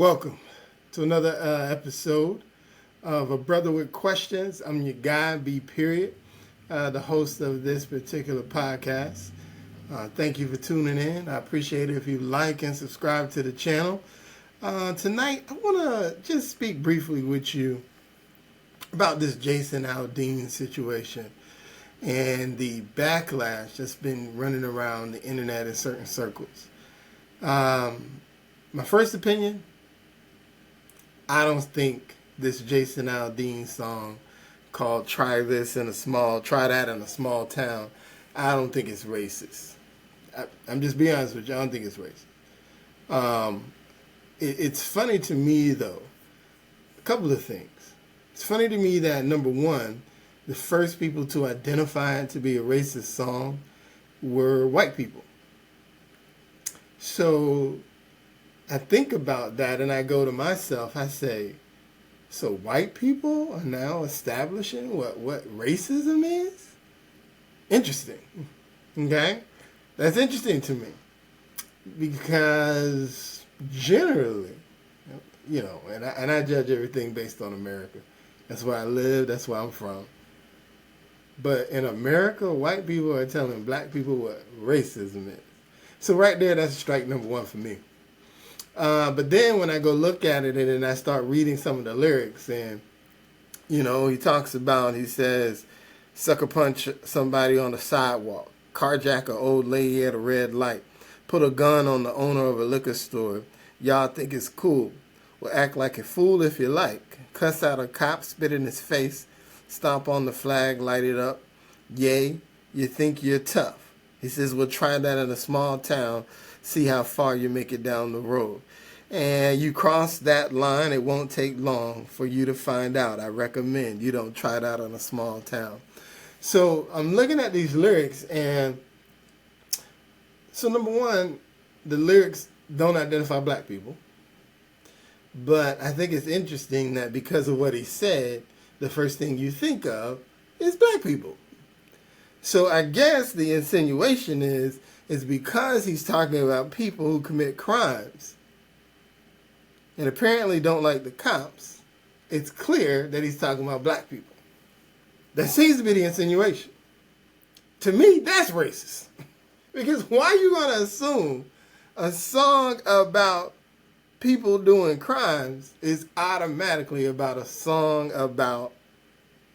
Welcome to another episode of A Brother with Questions. I'm your guy, B. Period, the host of this particular podcast. Thank you for tuning in. I appreciate it if you like and subscribe to the channel. Tonight, I want to just speak briefly with you about this Jason Aldean situation and the backlash that's been running around the internet in certain circles. My first opinion, I don't think this Jason Aldean song called Try That in a Small Town, I don't think it's racist. I'm just being honest with you, I don't think it's racist. It's funny to me, though, a couple of things. It's funny to me that, number one, the first people to identify it to be a racist song were white people. So I think about that and I go to myself, I say, so white people are now establishing what racism is? Interesting. Okay? That's interesting to me. Because generally, and I judge everything based on America. That's where I live, that's where I'm from. But in America, white people are telling black people what racism is. So right there, that's strike number one for me. But then when I go look at it and then I start reading some of the lyrics and, he says, sucker punch somebody on the sidewalk, carjack an old lady at a red light, put a gun on the owner of a liquor store. Y'all think it's cool. Well, act like a fool if you like. Cuss out a cop, spit in his face, stomp on the flag, light it up. Yay, you think you're tough. He says, well, try that in a small town. See how far you make it down the road. And you cross that line, it won't take long for you to find out. I recommend you don't try it out in a small town. So I'm looking at these lyrics, and so number one, the lyrics don't identify black people. But I think it's interesting that because of what he said, the first thing you think of is black people. So I guess the insinuation is because he's talking about people who commit crimes and apparently don't like the cops, it's clear that he's talking about black people. That seems to be the insinuation. To me, that's racist. Because why are you going to assume a song about people doing crimes is automatically about a song about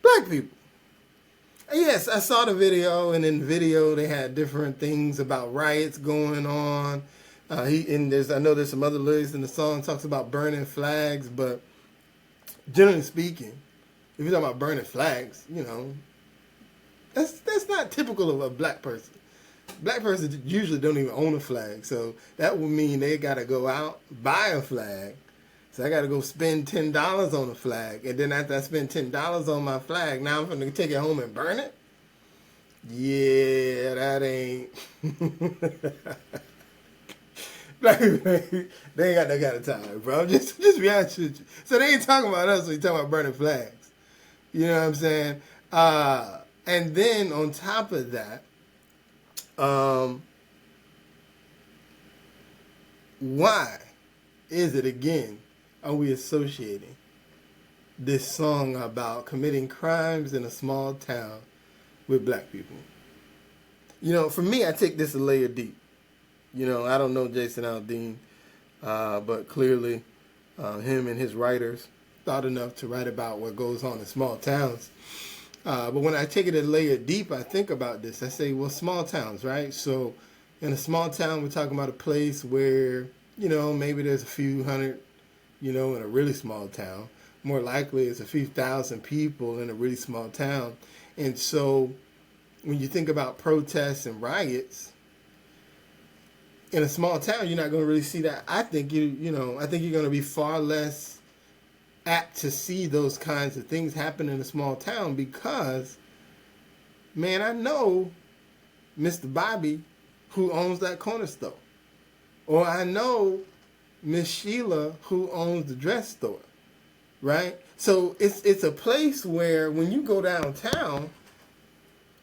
black people? Yes, I saw the video, and in the video they had different things about riots going on. I know there's some other lyrics in the song talks about burning flags, but generally speaking, if you're talking about burning flags, that's not typical of a black person. Black person usually don't even own a flag, so that would mean they gotta go out, buy a flag. So I gotta go spend $10 on a flag, and then after I spend $10 on my flag, now I'm gonna take it home and burn it? Yeah, that ain't. Black people, they ain't got that kind of time, bro. Just be honest with you. So they ain't talking about us when you talking about burning flags. You know what I'm saying? And then on top of that, why is it again are we associating this song about committing crimes in a small town with black people? For me, I take this a layer deep. I don't know Jason Aldean, but clearly him and his writers thought enough to write about what goes on in small towns. But when I take it a layer deep, I think about this. I say, well, small towns, right? So in a small town, we're talking about a place where, maybe there's a few hundred, in a really small town. More likely it's a few thousand people in a really small town. And so when you think about protests and riots, in a small town, you're not going to really see that. I think you're going to be far less apt to see those kinds of things happen in a small town because, man, I know Mr. Bobby who owns that corner store. Or I know Miss Sheila who owns the dress store, right? So it's a place where when you go downtown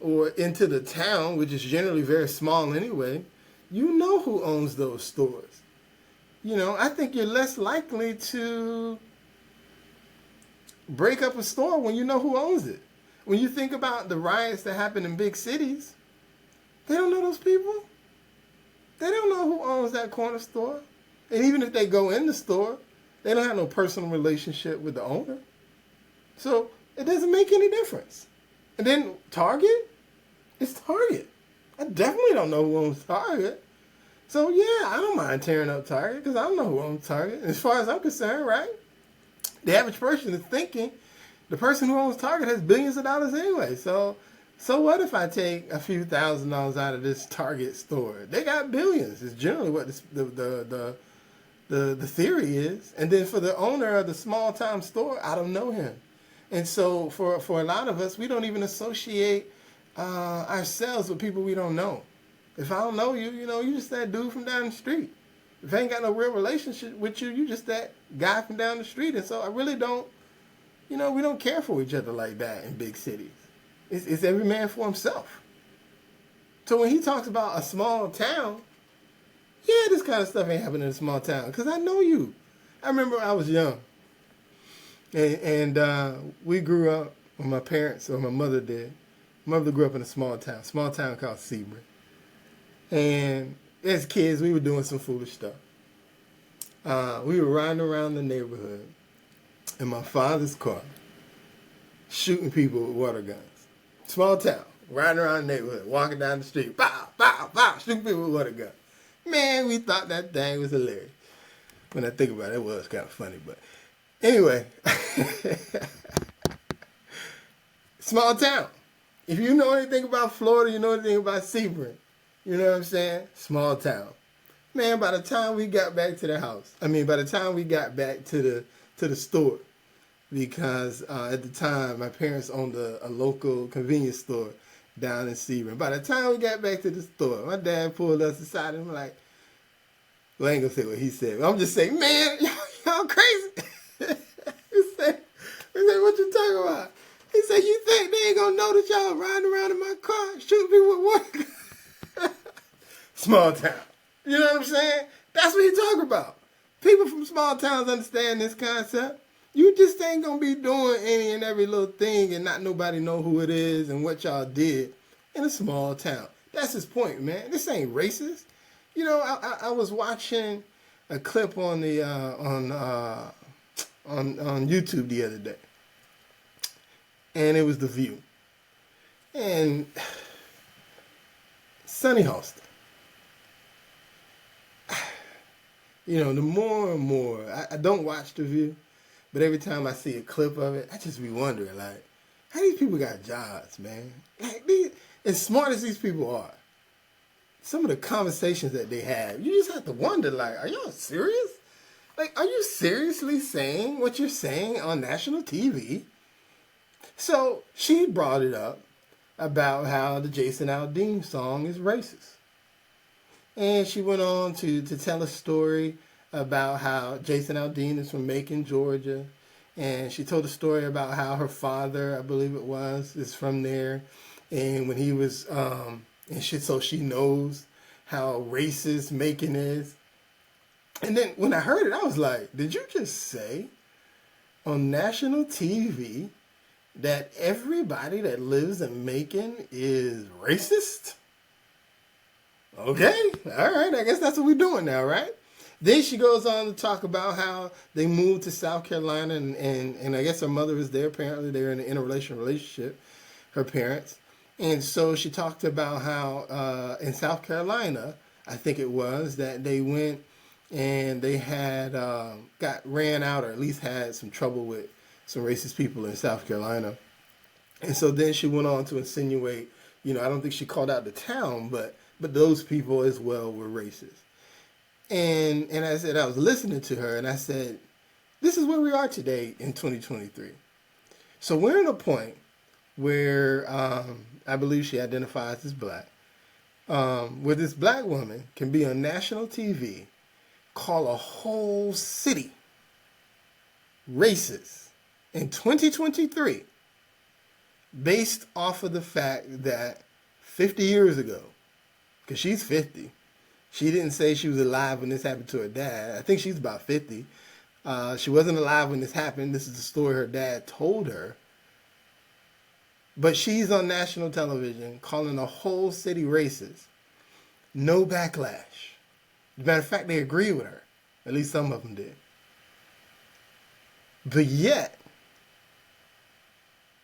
or into the town, which is generally very small anyway, you know who owns those stores. I think you're less likely to break up a store when you know who owns it. When you think about the riots that happen in big cities, they don't know those people. They don't know who owns that corner store. And even if they go in the store, they don't have no personal relationship with the owner. So it doesn't make any difference. And then Target, it's Target. I definitely don't know who owns Target. So yeah, I don't mind tearing up Target because I don't know who owns Target. As far as I'm concerned, right? The average person is thinking the person who owns Target has billions of dollars anyway. So what if I take a few $1,000s out of this Target store? They got billions. It's generally what the theory is. And then for the owner of the small time store, I don't know him. And so for a lot of us, we don't even associate ourselves with people we don't know. If I don't know you, you just that dude from down the street. If I ain't got no real relationship with you, you just that guy from down the street. And so I really don't, we don't care for each other like that in big cities. It's every man for himself. So when he talks about a small town, yeah, this kind of stuff ain't happening in a small town because I know you. I remember I was young. And we grew up, when my parents, or my mother did. My mother grew up in a small town called Sebring. And as kids, we were doing some foolish stuff. We were riding around the neighborhood in my father's car, shooting people with water guns. Small town, riding around the neighborhood, walking down the street, pow, pow, pow, shooting people with water guns. Man, we thought that thing was hilarious. When I think about it, it was kind of funny, but anyway, small town. If you know anything about Florida, you know anything about Sebring. You know what I'm saying? Small town. Man, by the time we got back to the house, by the time we got back to the store, because at the time my parents owned a local convenience store down in Sebring. By the time we got back to the store, my dad pulled us aside and was like, well, I ain't gonna say what he said, but I'm just saying, man, y'all crazy. He said, what you talking about? He said, you think they ain't gonna know that y'all riding around in my car shooting people with water? Small town. You know what I'm saying? That's what he talking about. People from small towns understand this concept. You just ain't gonna be doing any and every little thing and not nobody know who it is and what y'all did in a small town. That's his point, man. This ain't racist. I was watching a clip on the on YouTube the other day, and it was The View, and Sunny Holston. The more and more, I don't watch The View, but every time I see a clip of it, I just be wondering, like, how these people got jobs, man? Like, as smart as these people are, some of the conversations that they have, you just have to wonder, like, are y'all serious? Like, are you seriously saying what you're saying on national TV? So she brought it up about how the Jason Aldean song is racist. And she went on to tell a story about how Jason Aldean is from Macon, Georgia. And she told a story about how her father, I believe it was, is from there. And when he was, so she knows how racist Macon is. And then when I heard it, I was like, did you just say on national TV that everybody that lives in Macon is racist? Okay, all right, I guess that's what we're doing now, right? Then she goes on to talk about how they moved to South Carolina, and I guess her mother is there. Apparently, they're in an interracial relationship, her parents. And so she talked about how in South Carolina, I think it was, that they went and they had got ran out, or at least had some trouble with some racist people in South Carolina. And so then she went on to insinuate, I don't think she called out the town, but those people as well were racist. And I said, I was listening to her, and I said, this is where we are today in 2023. So we're at a point where I believe she identifies as black, where this black woman can be on national TV, call a whole city racist in 2023 based off of the fact that 50 years ago, because she's 50, She didn't say she was alive when this happened to her dad. I think she's about 50. She wasn't alive when this happened. This is the story her dad told her. But she's on national television calling a whole city racist. No backlash. As a matter of fact, they agree with her. At least some of them did. But yet,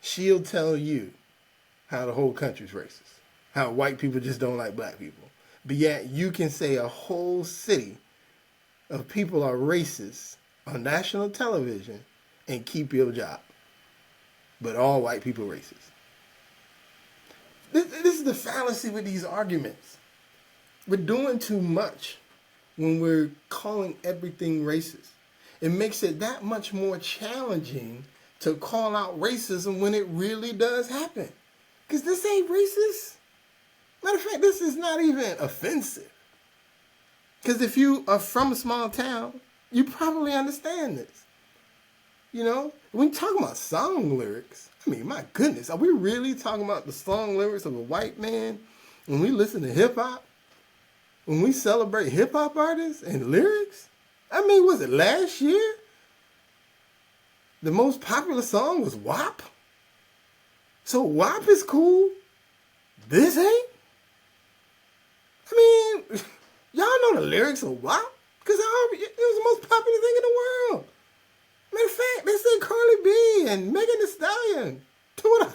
she'll tell you how the whole country's racist. How white people just don't like black people. But yet, you can say a whole city of people are racist on national television and keep your job. But all white people are racist. This is the fallacy with these arguments. We're doing too much when we're calling everything racist. It makes it that much more challenging to call out racism when it really does happen. Because this ain't racist. Matter of fact, this is not even offensive. Because if you are from a small town, you probably understand this. You know, when you talk about song lyrics, I mean, my goodness, are we really talking about the song lyrics of a white man when we listen to hip hop? When we celebrate hip hop artists and lyrics? I mean, was it last year? The most popular song was WAP? So WAP is cool? This ain't? I mean, y'all know the lyrics of WAP? Because it was the most popular thing in the world. Matter of fact, they say Carly B and Megan Thee Stallion, two of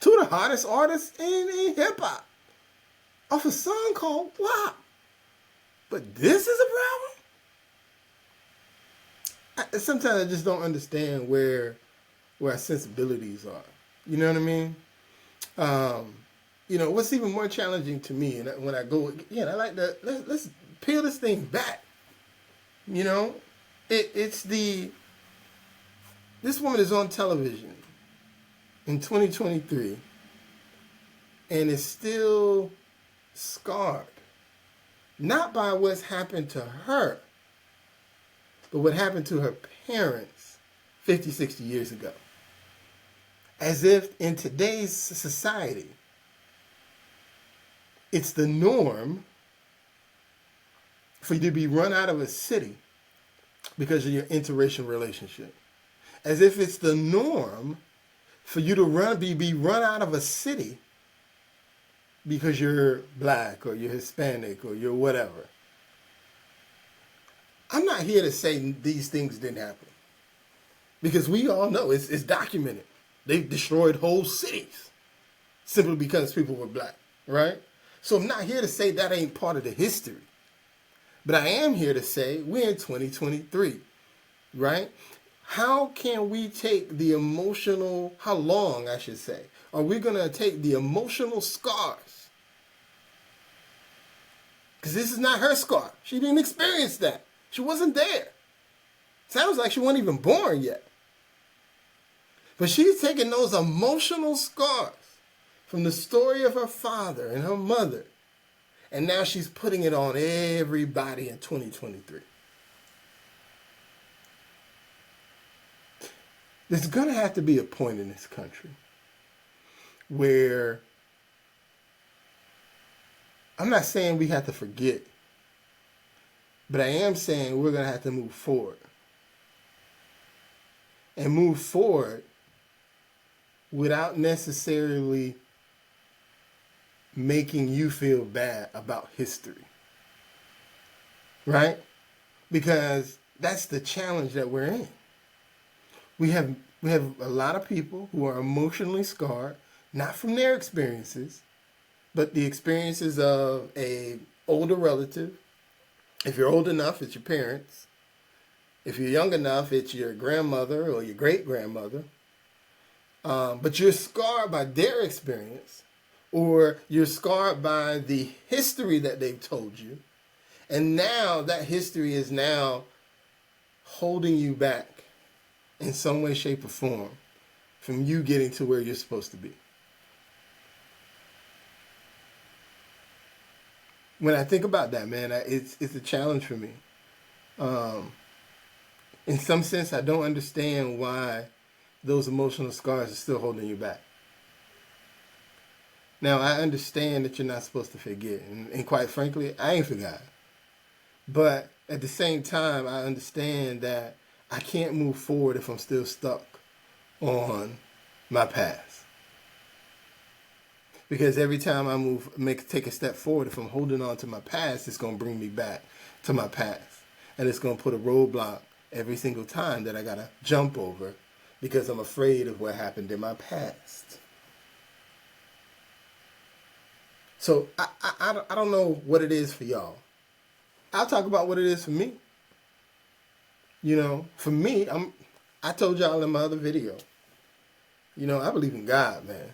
the hottest artists in hip-hop, off a song called WAP. But this is a problem? Sometimes I just don't understand where our sensibilities are. You know what I mean? You know, what's even more challenging to me, and when I go, I like to, let's peel this thing back. You know, this woman is on television in 2023 and is still scarred. Not by what's happened to her, but what happened to her parents 50, 60 years ago. As if in today's society, it's the norm for you to be run out of a city because of your interracial relationship. As if it's the norm for you to be run out of a city because you're black or you're Hispanic or you're whatever. I'm not here to say these things didn't happen. Because we all know it's documented. They've destroyed whole cities simply because people were black, right? So I'm not here to say that ain't part of the history. But I am here to say we're in 2023, right? How can we take how long, I should say, are we going to take the emotional scars? Because this is not her scar. She didn't experience that. She wasn't there. Sounds like she wasn't even born yet. But she's taking those emotional scars from the story of her father and her mother, and now she's putting it on everybody in 2023. There's going to have to be a point in this country where, I'm not saying we have to forget, but I am saying we're going to have to move forward. And move forward without necessarily making you feel bad about history. Right? Because that's the challenge that we're in. We have a lot of people who are emotionally scarred, not from their experiences, but the experiences of a older relative. If you're old enough, it's your parents. If you're young enough, it's your grandmother or your great-grandmother. But you're scarred by their experience, or you're scarred by the history that they've told you. And now that history is now holding you back in some way, shape, or form from you getting to where you're supposed to be. When I think about that, man, it's a challenge for me. In some sense, I don't understand why those emotional scars are still holding you back. Now, I understand that you're not supposed to forget. And quite frankly, I ain't forgot. But at the same time, I understand that I can't move forward if I'm still stuck on my past. Because every time I take a step forward, if I'm holding on to my past, it's going to bring me back to my past. And it's going to put a roadblock every single time that I got to jump over because I'm afraid of what happened in my past. So I don't know what it is for y'all. I'll talk about what it is for me. For me, I told y'all in my other video, I believe in God, man.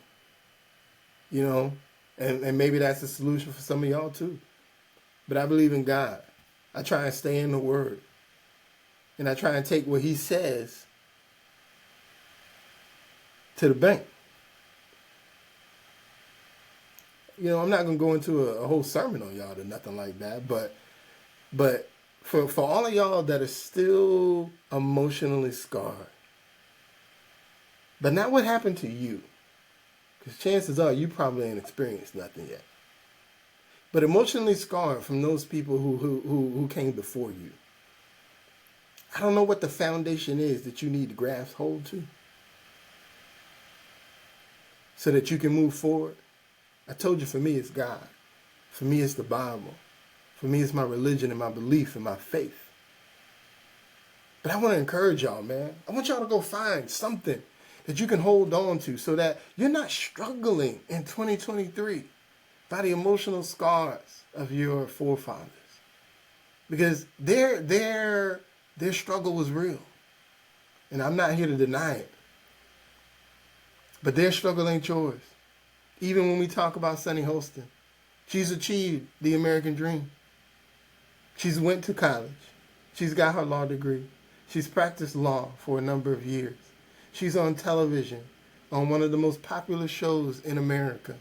And maybe that's the solution for some of y'all too. But I believe in God. I try and stay in the Word. And I try and take what He says to the bank. I'm not going to go into a whole sermon on y'all or nothing like that. But for all of y'all that are still emotionally scarred, but not what happened to you. Because chances are you probably ain't experienced nothing yet. But emotionally scarred from those people who came before you. I don't know what the foundation is that you need to grasp hold to so that you can move forward. I told you, for me, it's God. For me, it's the Bible. For me, it's my religion and my belief and my faith. But I want to encourage y'all, man. I want y'all to go find something that you can hold on to so that you're not struggling in 2023 by the emotional scars of your forefathers. Because their struggle was real. And I'm not here to deny it. But their struggle ain't yours. Even when we talk about Sunny Holston, she's achieved the American dream. She's went to college. She's got her law degree. She's practiced law for a number of years. She's on television on one of the most popular shows in America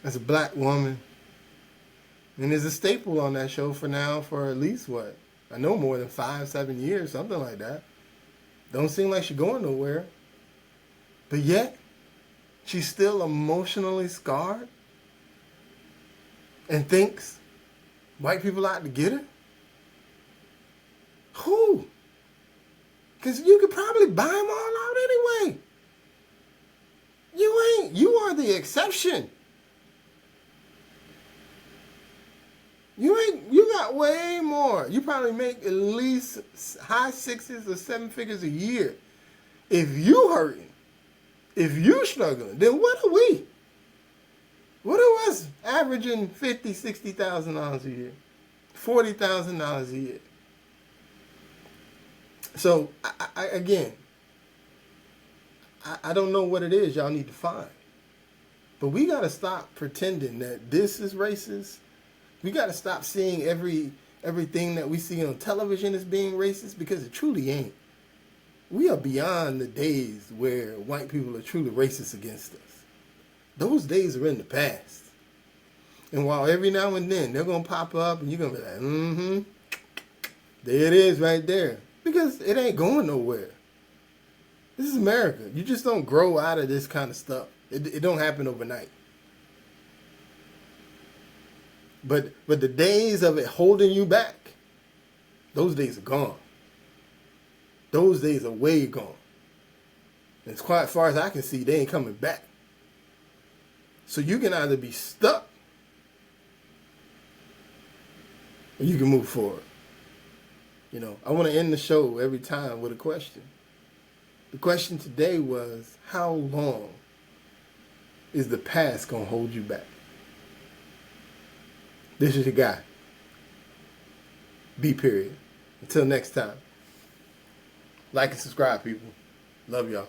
as a black woman. And is a staple on that show for at least what? I know more than 5-7 years, something like that. Don't seem like she's going nowhere. But yet, she's still emotionally scarred and thinks white people out to get her? Who? Because you could probably buy them all out anyway. You are the exception. You got way more. You probably make at least high 6s or 7 figures a year. If you hurting, if you struggling, then what are we? What are us averaging $50,000, $60,000 a year? $40,000 a year. So, I don't know what it is y'all need to find. But we got to stop pretending that this is racist. We got to stop seeing everything that we see on television as being racist, because it truly ain't. We are beyond the days where white people are truly racist against us. Those days are in the past. And while every now and then they're going to pop up and you're going to be like, there it is right there. Because it ain't going nowhere. This is America. You just don't grow out of this kind of stuff. It don't happen overnight. But the days of it holding you back, those days are gone. Those days are way gone. And as far as I can see, they ain't coming back. So you can either be stuck or you can move forward. I want to end the show every time with a question. The question today was, how long is the past going to hold you back? This is your guy. B period. Until next time. Like and subscribe, people. Love y'all.